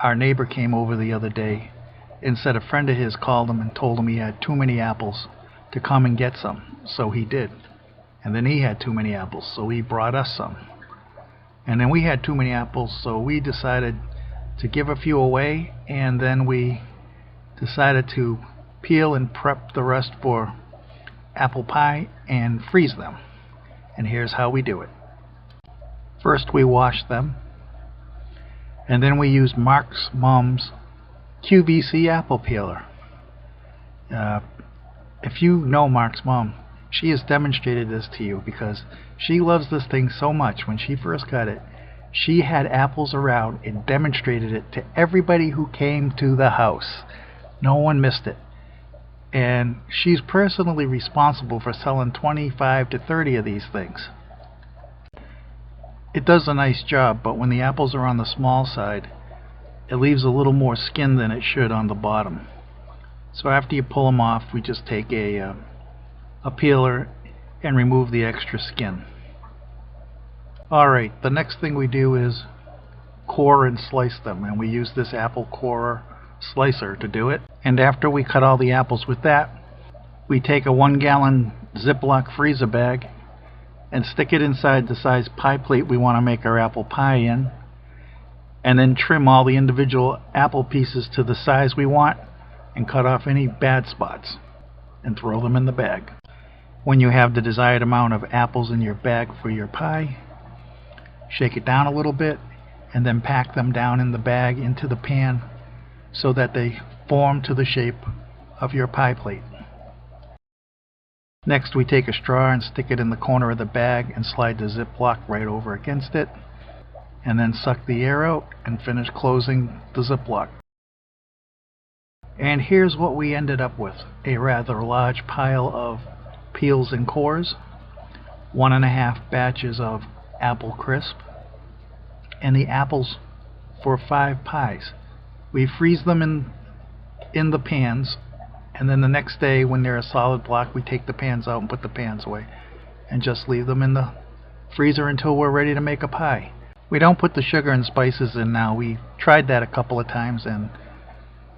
Our neighbor came over the other day and said a friend of his called him and told him he had too many apples to come and get some. So he did. And then he had too many apples, so he brought us some. And then we had too many apples, so we decided to give a few away, and then we decided to peel and prep the rest for apple pie and freeze them. And here's how we do it. First we wash them, and then we use Mark's mom's QVC apple peeler. If you know Mark's mom, she has demonstrated this to you because she loves this thing so much. When she first got it, she had apples around and demonstrated it to everybody who came to the house. No one missed it. And she's personally responsible for selling 25 to 30 of these things. It does a nice job, but when the apples are on the small side, it leaves a little more skin than it should on the bottom. So after you pull them off, we just take a peeler and remove the extra skin. Alright, the next thing we do is core and slice them, and we use this apple corer slicer to do it. And after we cut all the apples with that, we take a 1-gallon Ziploc freezer bag and stick it inside the size pie plate we want to make our apple pie in, and then trim all the individual apple pieces to the size we want and cut off any bad spots and throw them in the bag. When you have the desired amount of apples in your bag for your pie, shake it down a little bit and then pack them down in the bag into the pan so that they form to the shape of your pie plate. Next we take a straw and stick it in the corner of the bag and slide the Ziploc right over against it, and then suck the air out and finish closing the Ziploc. And here's what we ended up with: a rather large pile of peels and cores, 1.5 batches of apple crisp, and the apples for 5 pies. We freeze them in the pans, and then the next day when they're a solid block, we take the pans out and put the pans away and just leave them in the freezer until we're ready to make a pie. We don't put the sugar and spices in now. We tried that a couple of times and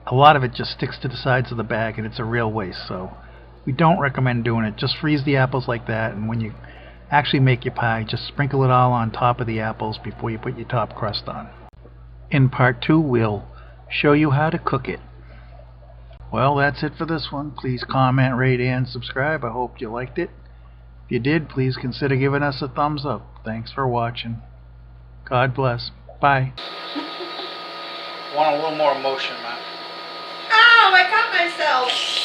a lot of it just sticks to the sides of the bag and it's a real waste, so we don't recommend doing it. Just freeze the apples like that, and when you actually make your pie, just sprinkle it all on top of the apples before you put your top crust on. In part 2 we'll show you how to cook it. Well, that's it for this one. Please comment, rate, and subscribe. I hope you liked it. If you did, please consider giving us a thumbs up. Thanks for watching. God bless. Bye. Want a little more emotion, Matt? Ow, I cut myself.